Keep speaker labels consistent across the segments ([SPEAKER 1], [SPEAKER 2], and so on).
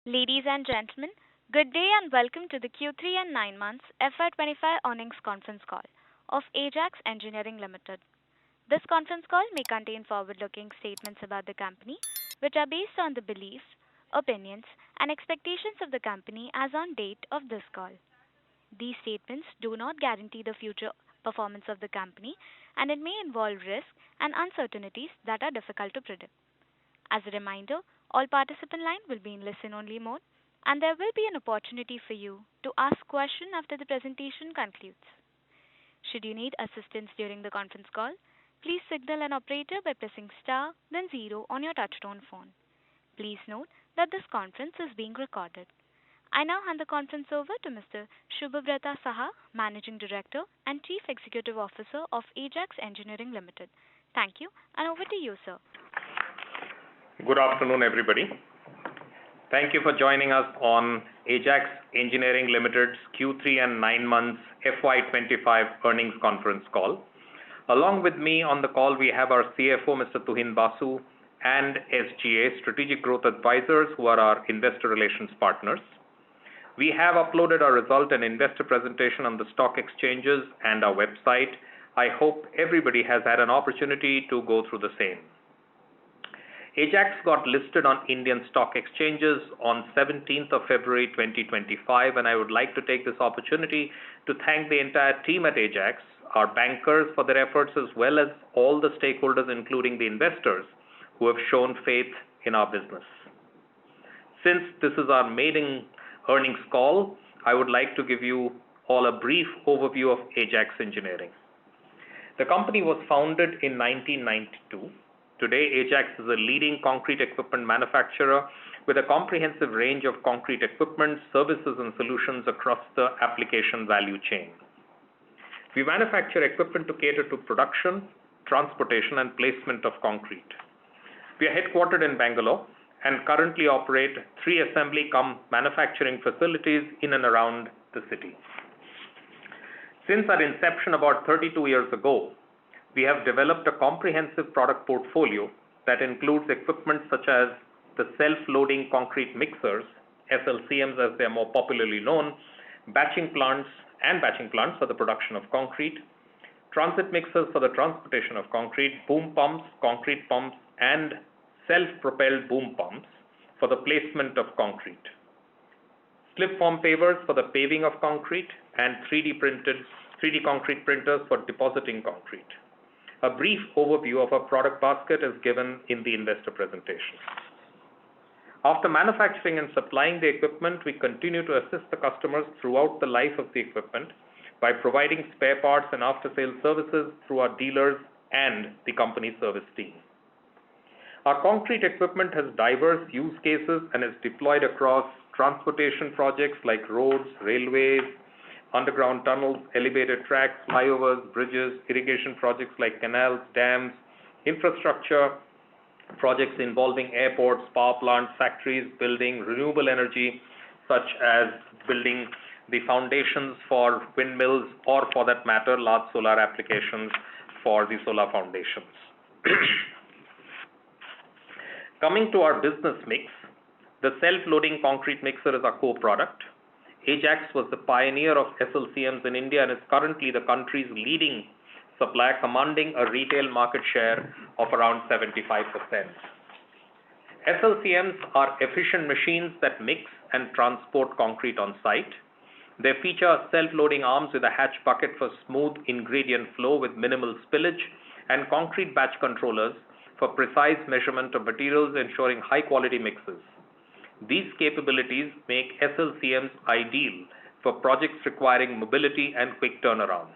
[SPEAKER 1] Ladies and gentlemen, good day and welcome to the Q3 and 9 months FY25 earnings conference call of Ajax Engineering Limited. This conference call may contain forward-looking statements about the company, which are based on the beliefs, opinions, and expectations of the company as on date of this call. These statements do not guarantee the future performance of the company, and it may involve risks and uncertainties that are difficult to predict. As a reminder, all participant line will be in listen-only mode, and there will be an opportunity for you to ask questions after the presentation concludes. Should you need assistance during the conference call, please signal an operator by pressing star, then zero on your touchtone phone. Please note that this conference is being recorded. I now hand the conference over to Mr. Shubhabrata Saha, Managing Director and Chief Executive Officer of Ajax Engineering Limited. Thank you, and over to you, sir.
[SPEAKER 2] Good afternoon, everybody. Thank you for joining us on Ajax Engineering Limited's Q3 and 9 months FY25 earnings conference call. Along with me on the call, we have our CFO, Mr. Tuhin Basu, and SGA, Strategic Growth Advisors, who are our investor relations partners. We have uploaded our result and investor presentation on the stock exchanges and our website. I hope everybody has had an opportunity to go through the same. Ajax got listed on Indian stock exchanges on 17th of February 2025, and I would like to take this opportunity to thank the entire team at Ajax, our bankers for their efforts, as well as all the stakeholders, including the investors, who have shown faith in our business. Since this is our maiden earnings call, I would like to give you all a brief overview of Ajax Engineering. The company was founded in 1992. Today, Ajax is a leading concrete equipment manufacturer with a comprehensive range of concrete equipment, services, and solutions across the application value chain. We manufacture equipment to cater to production, transportation, and placement of concrete. We are headquartered in Bangalore and currently operate 3 assembly-cum-manufacturing facilities in and around the city. Since our inception about 32 years ago, we have developed a comprehensive product portfolio that includes equipment such as the self-loading concrete mixers, SLCMs as they are more popularly known, batching plants for the production of concrete, transit mixers for the transportation of concrete, boom pumps, concrete pumps, and self-propelled boom pumps for the placement of concrete, slip form pavers for the paving of concrete, and 3D concrete printers for depositing concrete. A brief overview of our product basket is given in the investor presentation. After manufacturing and supplying the equipment, we continue to assist the customers throughout the life of the equipment by providing spare parts and after-sales services through our dealers and the company service team. Our concrete equipment has diverse use cases and is deployed across transportation projects like roads, railways, underground tunnels, elevated tracks, flyovers, bridges, irrigation projects like canals, dams, infrastructure projects involving airports, power plants, factories, building renewable energy, such as building the foundations for windmills, or for that matter, large solar applications for the solar foundations. Coming to our business mix, the self-loading concrete mixer is our core product. Ajax was the pioneer of SLCMs in India and is currently the country's leading supplier, commanding a retail market share of around 75%. SLCMs are efficient machines that mix and transport concrete on site. They feature self-loading arms with a hatch bucket for smooth ingredient flow with minimal spillage, and concrete batch controllers for precise measurement of materials, ensuring high-quality mixes. These capabilities make SLCMs ideal for projects requiring mobility and quick turnaround.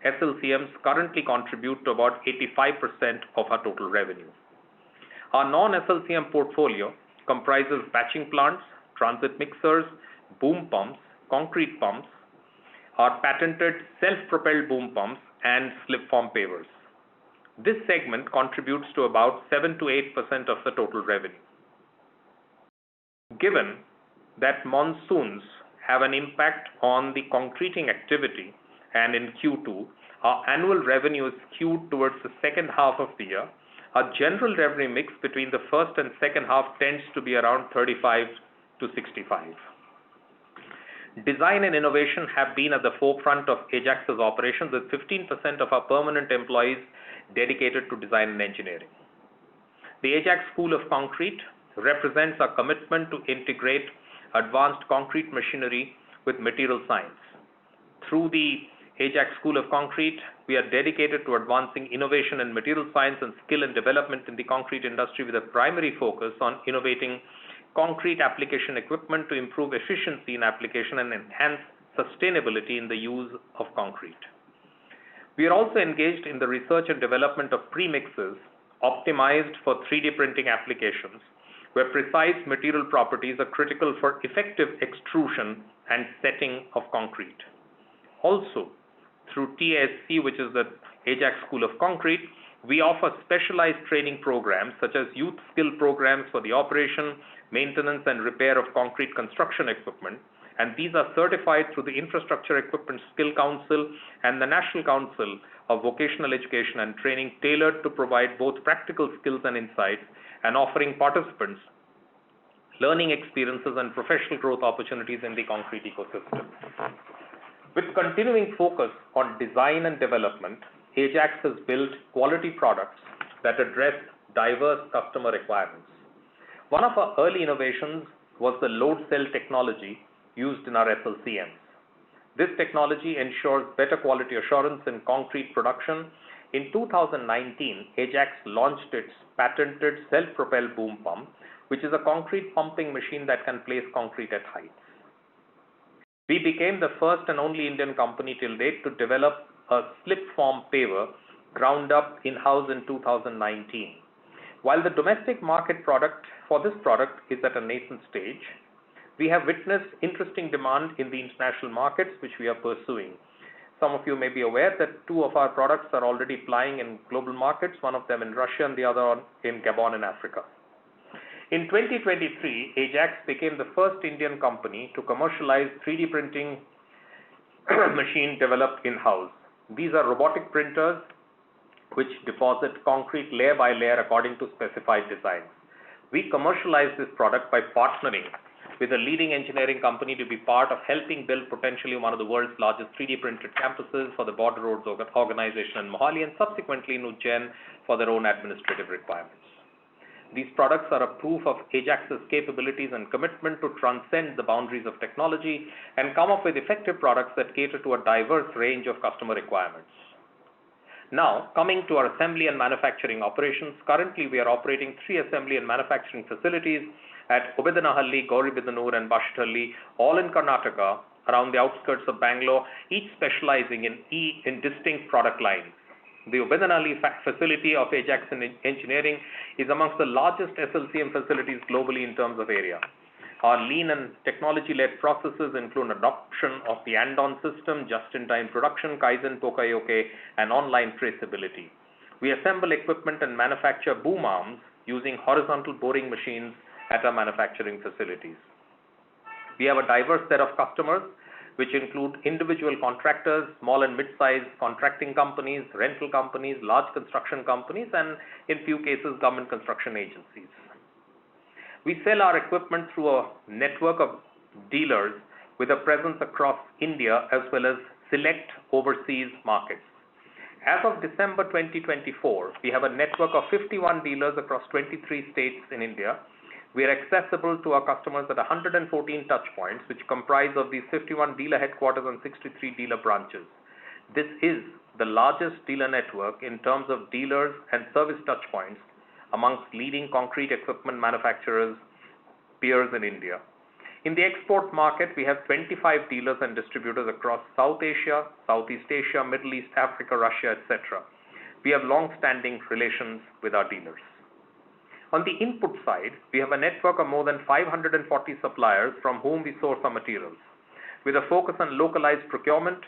[SPEAKER 2] SLCMs currently contribute to about 85% of our total revenue. Our non-SLCM portfolio comprises batching plants, transit mixers, boom pumps, concrete pumps, our patented self-propelled boom pumps, and slip form pavers. This segment contributes to about 7 to 8% of the total revenue. Given that monsoons have an impact on the concreting activity, and in Q2, our annual revenue is skewed towards the second half of the year, our general revenue mix between the first and second half tends to be around 35 to 65. Design and innovation have been at the forefront of Ajax's operations, with 15% of our permanent employees dedicated to design and engineering. The Ajax School of Concrete represents our commitment to integrate advanced concrete machinery with material science. Through the Ajax School of Concrete, we are dedicated to advancing innovation in material science and skill and development in the concrete industry, with a primary focus on innovating concrete application equipment to improve efficiency in application and enhance sustainability in the use of concrete. We are also engaged in the research and development of premixes optimized for 3D printing applications, where precise material properties are critical for effective extrusion and setting of concrete. Also, through TSC, which is the Ajax School of Concrete, we offer specialized training programs such as youth skill programs for the operation, maintenance and repair of concrete construction equipment, and these are certified through the Infrastructure Equipment Skill Council and the National Council of Vocational Education and Training, tailored to provide both practical skills and insights, and offering participants learning experiences and professional growth opportunities in the concrete ecosystem. With continuing focus on design and development, Ajax has built quality products that address diverse customer requirements. One of our early innovations was the load cell technology used in our SLCMs. This technology ensures better quality assurance in concrete production. In 2019, Ajax launched its patented self-propelled boom pump, which is a concrete pumping machine that can place concrete at heights. We became the first and only Indian company till date to develop a slip form paver ground up in-house in 2019. While the domestic market for this product is at a nascent stage, we have witnessed interesting demand in the international markets, which we are pursuing. Some of you may be aware that two of our products are already plying in global markets, one of them in Russia and the other in Gabon in Africa. In 2023, Ajax became the first Indian company to commercialize 3D printing machine developed in-house. These are robotic printers which deposit concrete layer by layer according to specified designs. We commercialize this product by partnering with a leading engineering company to be part of helping build potentially one of the world's largest 3D printed campuses for the Border Roads organization in Mohali, and subsequently in Ujjain for their own administrative requirements. These products are a proof of Ajax's capabilities and commitment to transcend the boundaries of technology and come up with effective products that cater to a diverse range of customer requirements. Now, coming to our assembly and manufacturing operations, currently we are operating 3 assembly and manufacturing facilities at Obedanahalli, Gauribidanur and Bashtalli, all in Karnataka, around the outskirts of Bangalore, each specializing in distinct product lines. The Obedanahalli facility of Ajax Engineering is amongst the largest SLCM facilities globally in terms of area. Our lean and technology-led processes include adoption of the Andon system, just-in-time production, Kaizen, Tokayoke, and online traceability. We assemble equipment and manufacture boom arms using horizontal boring machines at our manufacturing facilities. We have a diverse set of customers, which include individual contractors, small and mid-sized contracting companies, rental companies, large construction companies, and in few cases, government construction agencies. We sell our equipment through a network of dealers with a presence across India as well as select overseas markets. As of December 2024, we have a network of 51 dealers across 23 states in India. We are accessible to our customers at 114 touch points, which comprise of these 51 dealer headquarters and 63 dealer branches. This is the largest dealer network in terms of dealers and service touch points amongst leading concrete equipment manufacturers peers in India. In the export market, we have 25 dealers and distributors across South Asia, Southeast Asia, Middle East, Africa, Russia, etc. We have long-standing relations with our dealers. On the input side, we have a network of more than 540 suppliers from whom we source our materials. With a focus on localized procurement,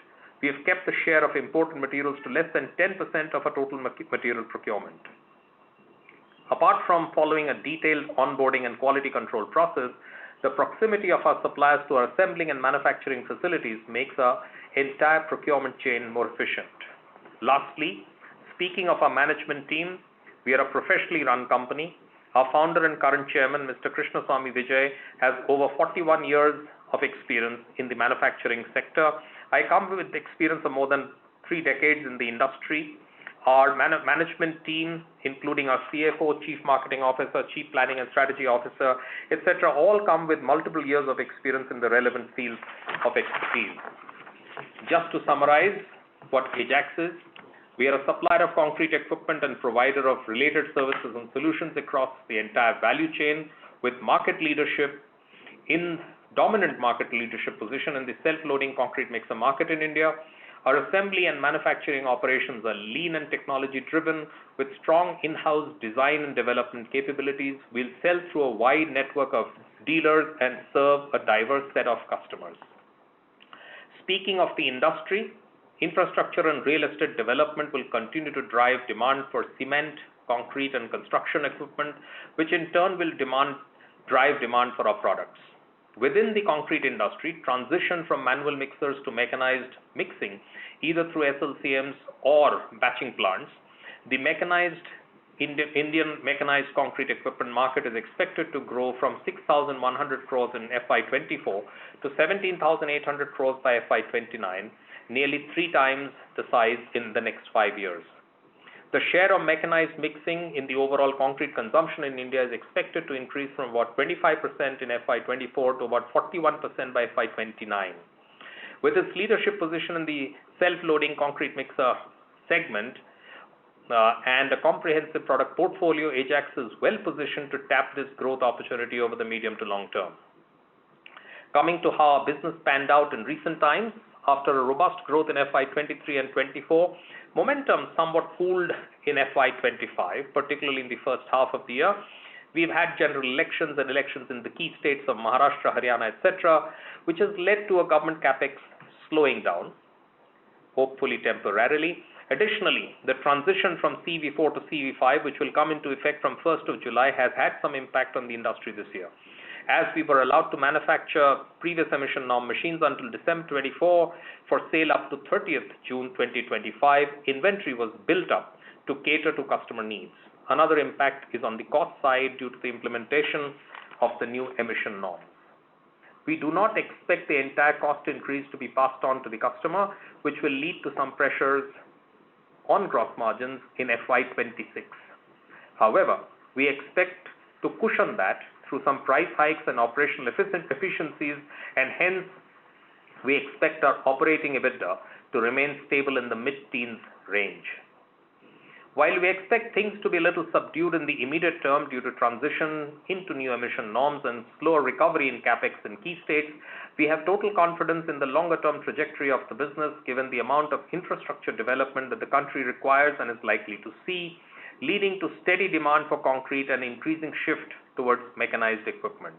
[SPEAKER 2] we have kept the share of imported materials to less than 10% of our total material procurement. Apart from following a detailed onboarding and quality control process, the proximity of our suppliers to our assembling and manufacturing facilities makes our entire procurement chain more efficient. Lastly, speaking of our management team, we are a professionally run company. Our founder and current chairman, Mr. Krishnaswamy Vijay, has over 41 years of experience in the manufacturing sector. I come with experience of more than 3 decades in the industry. Our management team, including our CFO, Chief Marketing Officer, Chief Planning and Strategy Officer, etc., all come with multiple years of experience in the relevant fields of expertise. Just to summarize what Ajax is, we are a supplier of concrete equipment and provider of related services and solutions across the entire value chain with dominant market leadership position in the self-loading concrete mixer market in India. Our assembly and manufacturing operations are lean and technology driven with strong in-house design and development capabilities. We'll sell through a wide network of dealers and serve a diverse set of customers. Speaking of the industry, infrastructure and real estate development will continue to drive demand for cement, concrete and construction equipment, which in turn will drive demand for our products. Within the concrete industry, transition from manual mixers to mechanized mixing, either through SLCMs or batching plants, the Indian mechanized concrete equipment market is expected to grow from 6,100 crores in FY24 to 17,800 crores by FY29, nearly 3 times the size in the next 5 years. The share of mechanized mixing in the overall concrete consumption in India is expected to increase from about 25% in FY24 to about 41% by FY29. With its leadership position in the self-loading concrete mixer segment and a comprehensive product portfolio, Ajax is well positioned to tap this growth opportunity over the medium to long term. Coming to how our business panned out in recent times, after a robust growth in FY23 and 24, momentum somewhat cooled in FY25, particularly in the first half of the year. We've had general elections and elections in the key states of Maharashtra, Haryana, etc., which has led to a government capex slowing down, hopefully temporarily. Additionally, the transition from CV4 to CV5, which will come into effect from 1st of July, has had some impact on the industry this year. As we were allowed to manufacture previous emission norm machines until December 24 for sale up to 30th June 2025, inventory was built up to cater to customer needs. Another impact is on the cost side due to the implementation of the new emission norms. We do not expect the entire cost increase to be passed on to the customer, which will lead to some pressures on gross margins in FY26. However, we expect to cushion that through some price hikes and operational efficiencies, and hence we expect our operating EBITDA to remain stable in the mid-teens range. While we expect things to be a little subdued in the immediate term due to transition into new emission norms and slower recovery in capex in key states, we have total confidence in the longer-term trajectory of the business given the amount of infrastructure development that the country requires and is likely to see, leading to steady demand for concrete and increasing shift towards mechanized equipment.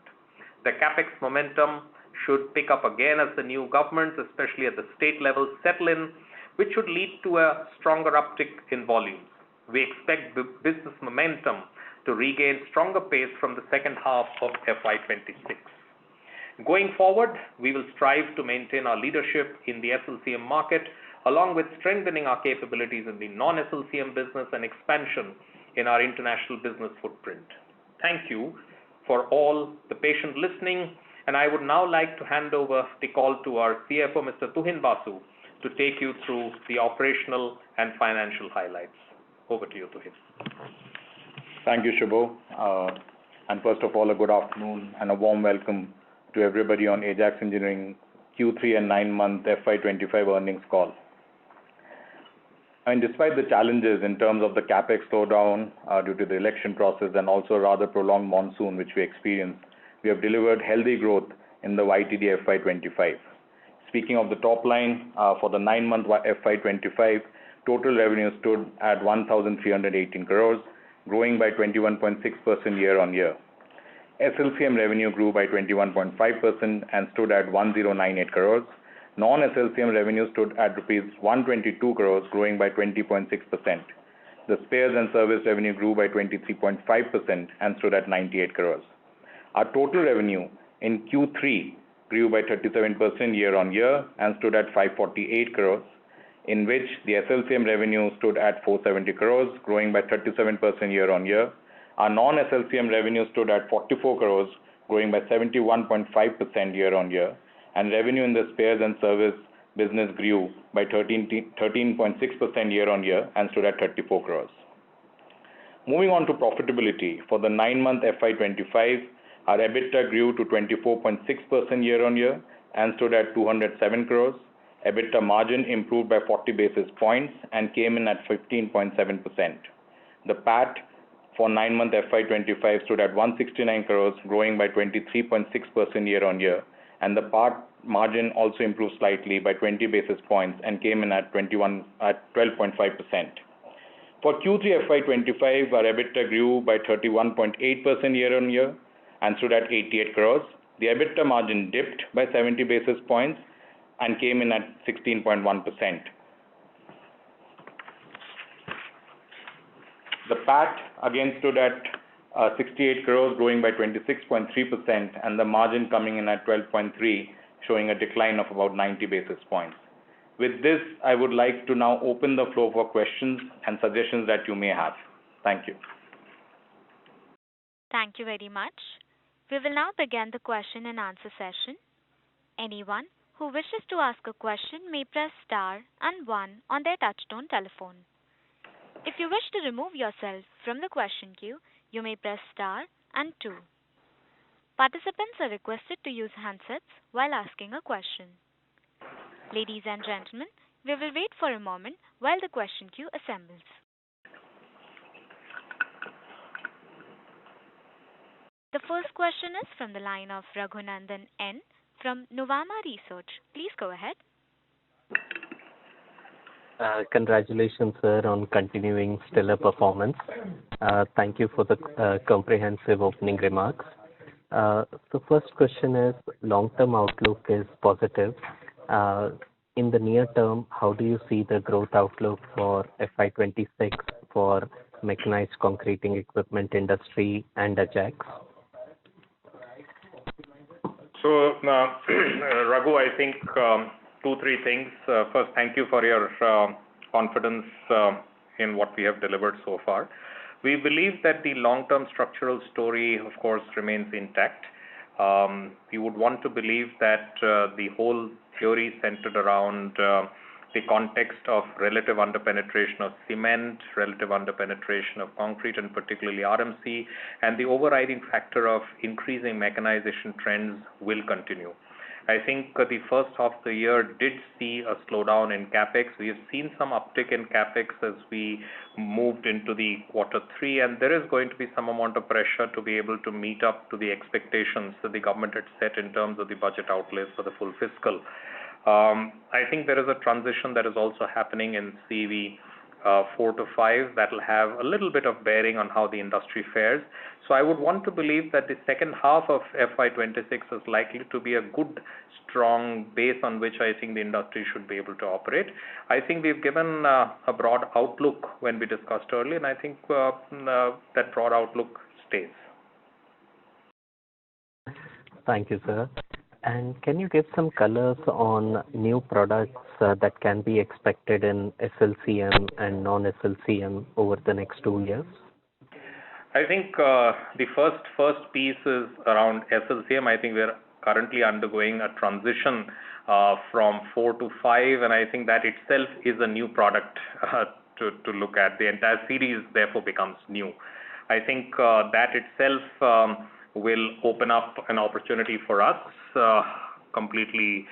[SPEAKER 2] The capex momentum should pick up again as the new governments, especially at the state level, settle in, which should lead to a stronger uptick in volumes. We expect business momentum to regain stronger pace from the second half of FY26. Going forward, we will strive to maintain our leadership in the SLCM market, along with strengthening our capabilities in the non-SLCM business and expansion in our international business footprint. Thank you for all the patient listening, and I would now like to hand over the call to our CFO, Mr. Tuhin Basu, to take you through the operational and financial highlights. Over to you, Tuhin.
[SPEAKER 3] Thank you, Shubho. And first of all, a good afternoon and a warm welcome to everybody on Ajax Engineering Q3 and 9-month FY25 earnings call. And despite the challenges in terms of the capex slowdown due to the election process and also a rather prolonged monsoon which we experienced, we have delivered healthy growth in the YTD FY25. Speaking of the top line, for the 9-month FY25, total revenue stood at 1,318 crores, growing by 21.6% year on year. SLCM revenue grew by 21.5% and stood at 1,098 crores. Non-SLCM revenue stood at rupees 122 crores, growing by 20.6%. The spares and service revenue grew by 23.5% and stood at 98 crores. Our total revenue in Q3 grew by 37% year on year and stood at 548 crores, in which the SLCM revenue stood at 470 crores, growing by 37% year on year. Our non-SLCM revenue stood at 44 crores, growing by 71.5% year-on-year, and revenue in the spares and service business grew by 13.6% year-on-year and stood at 34 crores. Moving on to profitability, for the 9-month FY25, our EBITDA grew to 24.6% year-on-year and stood at 207 crores. EBITDA margin improved by 40 basis points and came in at 15.7%. The PAT for 9-month FY25 stood at 169 crores, growing by 23.6% year-on-year, and the PAT margin also improved slightly by 20 basis points and came in at 12.5%. For Q3 FY25, our EBITDA grew by 31.8% year-on-year and stood at 88 crores. The EBITDA margin dipped by 70 basis points and came in at 16.1%. The PAT again stood at 68 crores, growing by 26.3%, and the margin coming in at 12.3%, showing a decline of about 90 basis points. With this, I would like to now open the floor for questions and suggestions that you may have. Thank you.
[SPEAKER 1] Thank you very much. We will now begin the question and answer session. Anyone who wishes to ask a question may press star and 1 on their touchtone telephone. If you wish to remove yourself from the question queue, you may press star and 2. Participants are requested to use handsets while asking a question. Ladies and gentlemen, we will wait for a moment while the question queue assembles. The first question is from the line of Raghunandan N. from Nuvama Research. Please go ahead.
[SPEAKER 4] Congratulations, sir, on continuing stellar performance. Thank you for the comprehensive opening remarks. The first question is, long-term outlook is positive. In the near term, how do you see the growth outlook for FY26 for mechanized concreting equipment industry and Ajax?
[SPEAKER 2] So, Raghu, I think 2-3 things. First, thank you for your confidence in what we have delivered so far. We believe that the long-term structural story, of course, remains intact. We would want to believe that the whole theory centered around the context of relative underpenetration of cement, relative underpenetration of concrete, and particularly RMC, and the overriding factor of increasing mechanization trends will continue. I think the first half of the year did see a slowdown in capex. We have seen some uptick in capex as we moved into the Q3, and there is going to be some amount of pressure to be able to meet up to the expectations that the government had set in terms of the budget outlays for the full fiscal. I think there is a transition that is also happening in CV 4 to 5 that will have a little bit of bearing on how the industry fares. So I would want to believe that the second half of FY26 is likely to be a good, strong base on which I think the industry should be able to operate. I think we've given a broad outlook when we discussed earlier, and I think that broad outlook stays.
[SPEAKER 4] Thank you, sir. And can you give some colors on new products that can be expected in SLCM and non-SLCM over the next 2 years?
[SPEAKER 2] I think the first piece is around SLCM. I think we're currently undergoing a transition from 4 to 5, and I think that itself is a new product to look at. The entire series therefore becomes new. I think that itself will open up an opportunity for us completely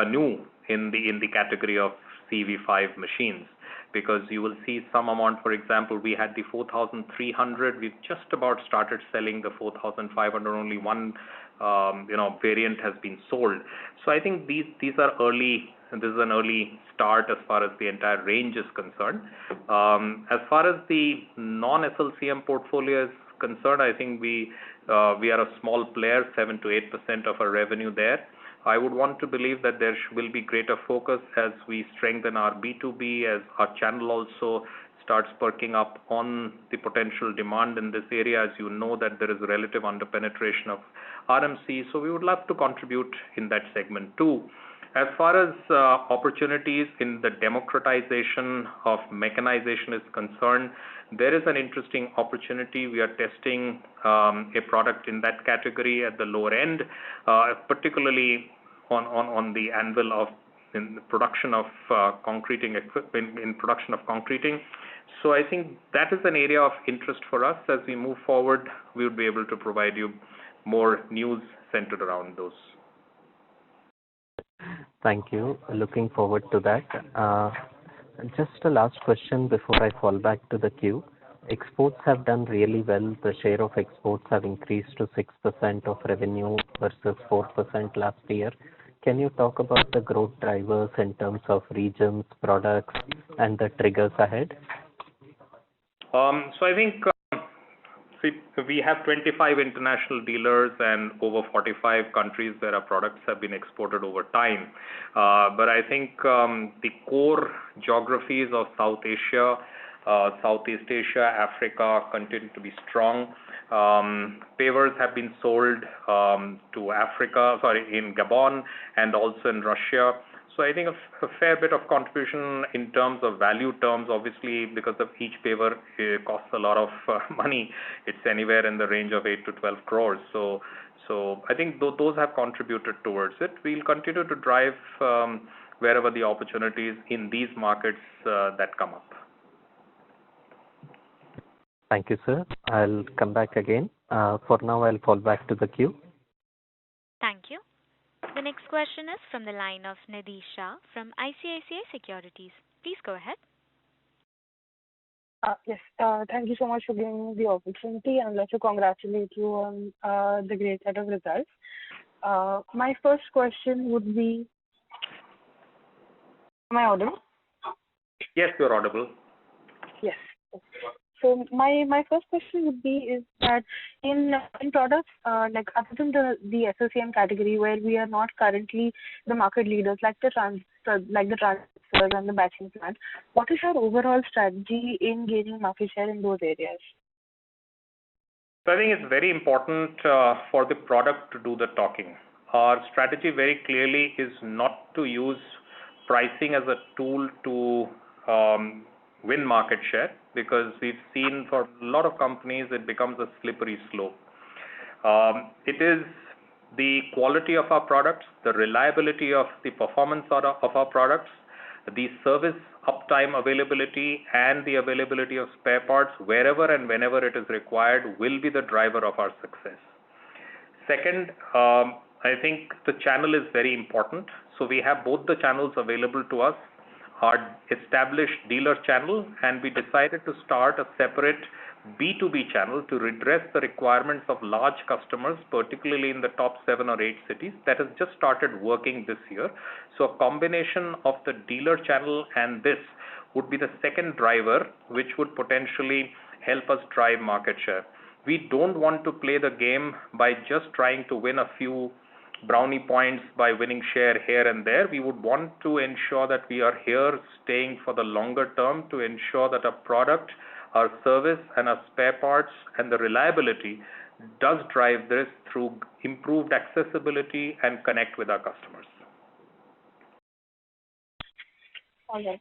[SPEAKER 2] new in the category of CV5 machines, because you will see some amount. For example, we had the 4,300. We've just about started selling the 4,500. Only one variant has been sold. So I think these are early. This is an early start as far as the entire range is concerned. As far as the non-SLCM portfolio is concerned, I think we are a small player, 7 to 8% of our revenue there. I would want to believe that there will be greater focus as we strengthen our B2B, as our channel also starts perking up on the potential demand in this area. As you know, that there is a relative underpenetration of RMC, so we would love to contribute in that segment too. As far as opportunities in the democratization of mechanization is concerned, there is an interesting opportunity. We are testing a product in that category at the lower end, particularly on the anvil of in the production of concreting equipment, in production of concreting. So I think that is an area of interest for us. As we move forward, we would be able to provide you more news centered around those.
[SPEAKER 4] Thank you. Looking forward to that. Just a last question before I fall back to the queue. Exports have done really well. The share of exports have increased to 6% of revenue versus 4% last year. Can you talk about the growth drivers in terms of regions, products, and the triggers ahead?
[SPEAKER 2] So I think we have 25 international dealers and over 45 countries where our products have been exported over time. But I think the core geographies of South Asia, Southeast Asia, Africa continue to be strong. Pavers have been sold to Africa, in Gabon and also in Russia. So I think a fair bit of contribution in terms of value terms, obviously, because of each paver costs a lot of money. It's anywhere in the range of 8 to 12 crores. So I think those have contributed towards it. We'll continue to drive wherever the opportunities in these markets that come up.
[SPEAKER 4] Thank you, sir. I'll come back again. For now, I'll fall back to the queue.
[SPEAKER 1] Thank you. The next question is from the line of Nidhi Shah from ICICI Securities. Please go ahead.
[SPEAKER 5] Yes, thank you so much for giving me the opportunity, and I'd like to congratulate you on the great set of results. My first question would be, am I audible?
[SPEAKER 2] Yes, you're audible.
[SPEAKER 5] Yes. So my first question would be is that in products like other than the SOCM category where we are not currently the market leaders like the transistors and the batching plant, what is our overall strategy in gaining market share in those areas?
[SPEAKER 2] So I think it's very important for the product to do the talking. Our strategy very clearly is not to use pricing as a tool to win market share, because we've seen for a lot of companies it becomes a slippery slope. It is the quality of our products, the reliability of the performance of our products, the service uptime availability, and the availability of spare parts wherever and whenever it is required will be the driver of our success. Second, I think the channel is very important. So we have both the channels available to us, our established dealer channel, and we decided to start a separate B2B channel to redress the requirements of large customers, particularly in the top 7 or 8 cities. That has just started working this year. So a combination of the dealer channel and this would be the second driver, which would potentially help us drive market share. We don't want to play the game by just trying to win a few brownie points by winning share here and there. We would want to ensure that we are here staying for the longer term to ensure that our product, our service, and our spare parts and the reliability does drive this through improved accessibility and connect with our customers.
[SPEAKER 5] All right.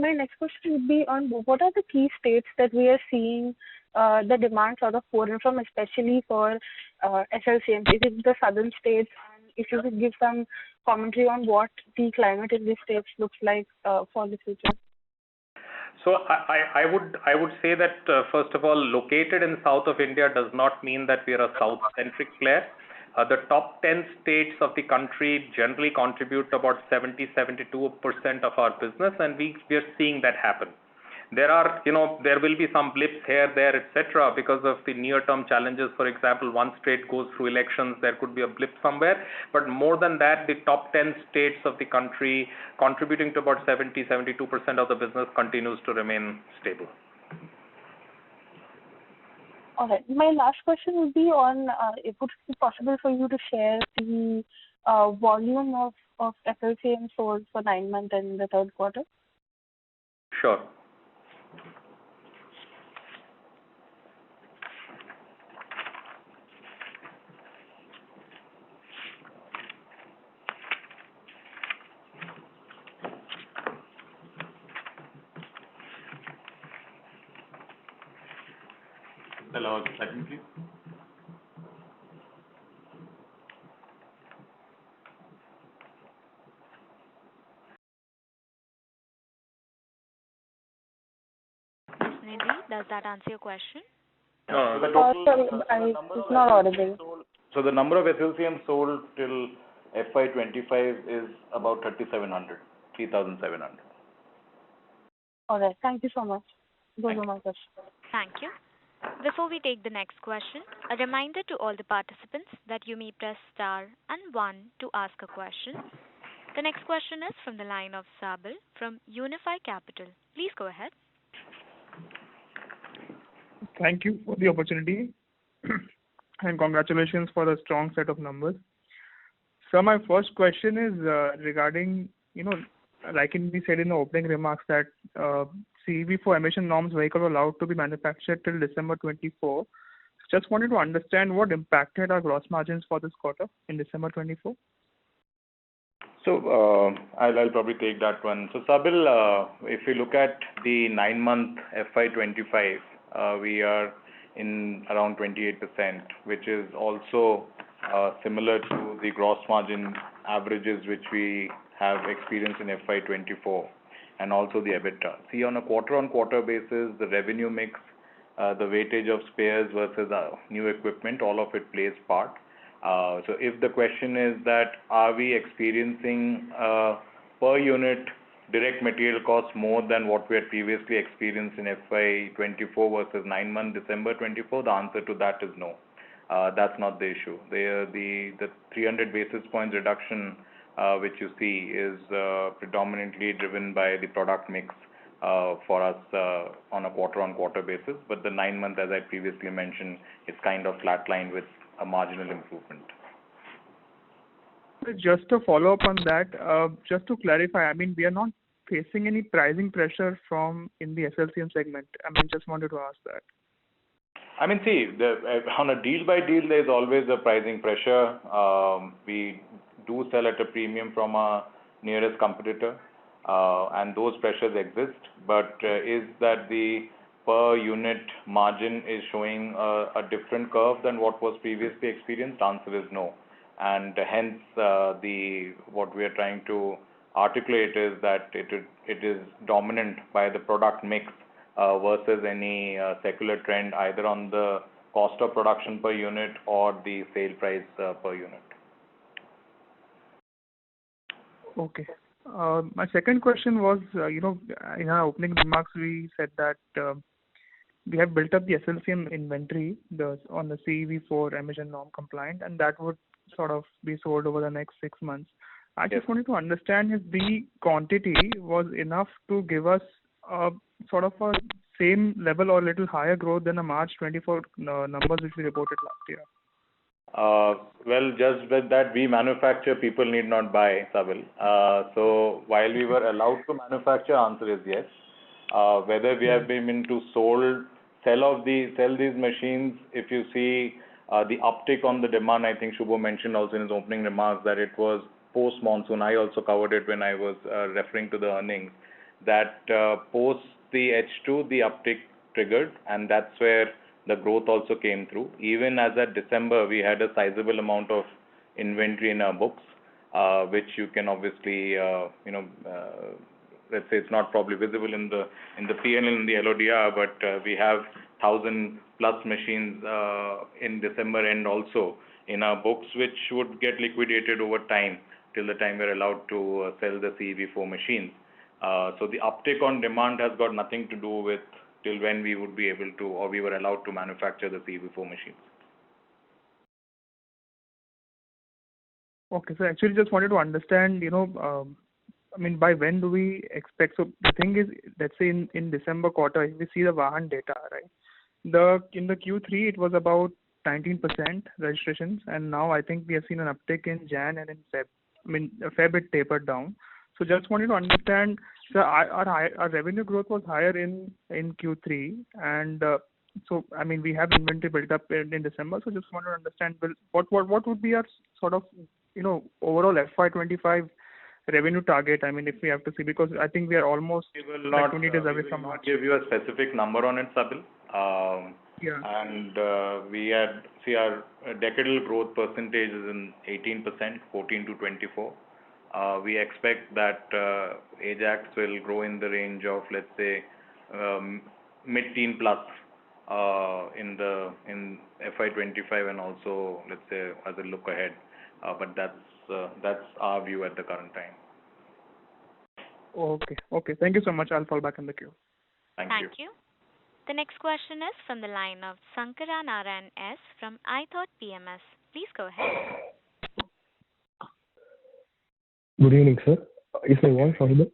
[SPEAKER 5] My next question would be on what are the key states that we are seeing the demand sort of pour in from, especially for SLCM? Is it the southern states? And if you could give some commentary on what the climate in these states looks like for the future.
[SPEAKER 2] So I would say that first of all, located in south of India does not mean that we are a south-centric player. The top 10 states of the country generally contribute about 70-72% of our business, and we are seeing that happen. There will be some blips here, there, etc. because of the near-term challenges. For example, one state goes through elections, there could be a blip somewhere. But more than that, the top 10 states of the country contributing to about 70-72% of the business continues to remain stable.
[SPEAKER 5] All right. My last question would be on if it would be possible for you to share the volume of SLCM sold for 9 months and the third quarter.
[SPEAKER 2] Sure.
[SPEAKER 3] allow us a second, please.
[SPEAKER 1] Nidhi, does that answer your question?
[SPEAKER 3] No, the
[SPEAKER 5] Sorry, it's not audible.
[SPEAKER 3] So the number of SLCM sold till FY25 is about 3,700.
[SPEAKER 5] All right. Thank you so much. Those are my questions.
[SPEAKER 1] Thank you. Before we take the next question, a reminder to all the participants that you may press star and one to ask a question. The next question is from the line of Sabil from Unify Capital. Please go ahead.
[SPEAKER 6] Thank you for the opportunity and congratulations for the strong set of numbers. So my first question is regarding, like we said in the opening remarks that CEV for emission norms vehicle were allowed to be manufactured till December 24. Just wanted to understand what impacted our gross margins for this quarter in December 24.
[SPEAKER 3] So I'll probably take that one. So Sabil, if you look at the 9-month FY25, we are in around 28%, which is also similar to the gross margin averages which we have experienced in FY24 and also the EBITDA. See, on a quarter-on-quarter basis, the revenue mix, the weightage of spares versus new equipment, all of it plays part. So if the question is that are we experiencing per unit direct material costs more than what we had previously experienced in FY24 versus 9-month December 24, the answer to that is no. That's not the issue. The 300 basis points reduction which you see is predominantly driven by the product mix for us on a quarter-on-quarter basis. But the 9-month, as I previously mentioned, is kind of flatlined with a marginal improvement.
[SPEAKER 6] Just to follow up on that, just to clarify, I mean, we are not facing any pricing pressure in the SLCM segment. I mean, just wanted to ask that.
[SPEAKER 3] I mean, see, on a deal by deal, there is always a pricing pressure. We do sell at a premium from our nearest competitor, and those pressures exist. But is that the per unit margin is showing a different curve than what was previously experienced? The answer is no. And hence, what we are trying to articulate is that it is dominant by the product mix versus any secular trend either on the cost of production per unit or the sale price per unit.
[SPEAKER 6] Okay. My second question was, in our opening remarks, we said that we have built up the SLCM inventory on the CEV4 emission norm compliant, and that would sort of be sold over the next 6 months. I just wanted to understand if the quantity was enough to give us sort of a same level or little higher growth than the March 24 numbers which we reported last year.
[SPEAKER 3] Well, just with that we manufacture, people need not buy, Sabil. So while we were allowed to manufacture, answer is yes. Whether we have been into sell these machines, if you see the uptick on the demand, I think Shubho mentioned also in his opening remarks that it was post-monsoon. I also covered it when I was referring to the earnings, that post the H2, the uptick triggered, and that's where the growth also came through. Even as at December, we had a sizable amount of inventory in our books, which you can obviously, let's say it's not probably visible in the P&L and the LODR, but we have 1,000 plus machines in December end also in our books, which would get liquidated over time till the time we're allowed to sell the CEV4 machines. So the uptick on demand has got nothing to do with till when we would be able to or we were allowed to manufacture the CEV4 machines.
[SPEAKER 6] Okay, so actually just wanted to understand, I mean, by when do we expect? So the thing is, let's say in December quarter, if we see the Vahan data, right? In the Q3, it was about 19% registrations, and now I think we have seen an uptick in Jan and in Feb. I mean, a fair bit tapered down. So just wanted to understand, so our revenue growth was higher in Q3, and so I mean we have inventory built up in December. So just want to understand, what would be our sort of overall FY25 revenue target? I mean, if we have to see, because I think we are almost 20 days away from March.
[SPEAKER 3] Give you a specific number on it, Sabil.
[SPEAKER 6] Yeah.
[SPEAKER 3] And our decadal growth percentage is in 18%, 14 to 24. We expect that Ajax will grow in the range of, let's say, mid-teen plus in FY25 and also, let's say, as a look ahead. But that's our view at the current time.
[SPEAKER 6] Okay. Okay. Thank you so much. I'll fall back in the queue.
[SPEAKER 3] Thank you.
[SPEAKER 1] The next question is from the line of Sankara Narayan S. from iThought PMS. Please go ahead.
[SPEAKER 7] Good evening, sir. Is my voice audible?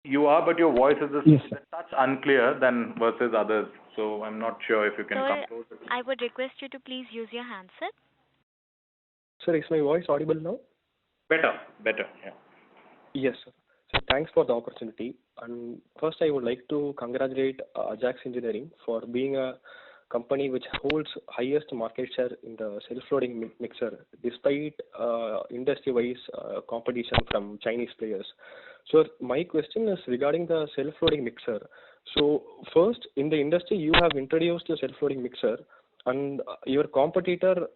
[SPEAKER 3] You are, but your voice is
[SPEAKER 7] Yes,
[SPEAKER 3] a touch unclear than versus others. So I'm not sure if you can
[SPEAKER 1] Sir,
[SPEAKER 3] come closer.
[SPEAKER 1] I would request you to please use your handset.
[SPEAKER 7] Sir, is my voice audible now?
[SPEAKER 3] Better, yeah.
[SPEAKER 7] Yes, sir. So thanks for the opportunity. And first, I would like to congratulate Ajax Engineering for being a company which holds highest market share in the self-loading mixer, despite industry-wise competition from Chinese players. So my question is regarding the self-loading mixer. So first, in the industry, you have introduced the self-loading mixer, and your competitor,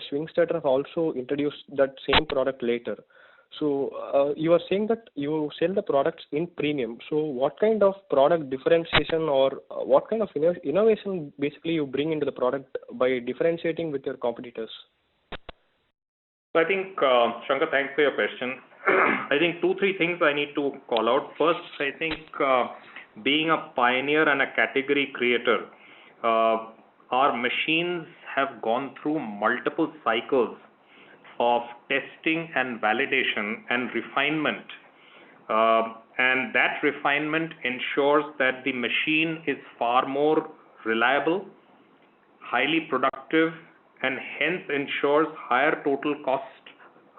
[SPEAKER 7] Swingstater, have also introduced that same product later. So you are saying that you sell the products in premium. So what kind of product differentiation or what kind of innovation basically you bring into the product by differentiating with your competitors?
[SPEAKER 2] So I think, Shankar, thanks for your question. I think 2-3 things I need to call out. First, I think being a pioneer and a category creator, our machines have gone through multiple cycles of testing and validation and refinement. And that refinement ensures that the machine is far more reliable, highly productive, and hence ensures higher total cost,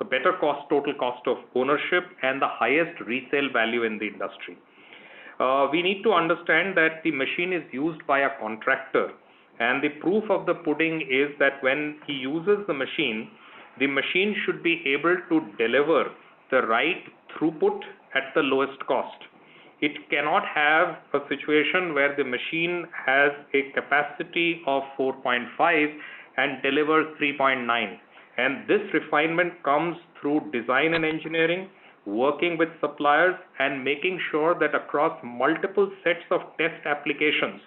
[SPEAKER 2] a better total cost of ownership, and the highest resale value in the industry. We need to understand that the machine is used by a contractor, and the proof of the pudding is that when he uses the machine should be able to deliver the right throughput at the lowest cost. It cannot have a situation where the machine has a capacity of 4.5 and delivers 3.9. And this refinement comes through design and engineering, working with suppliers, and making sure that across multiple sets of test applications,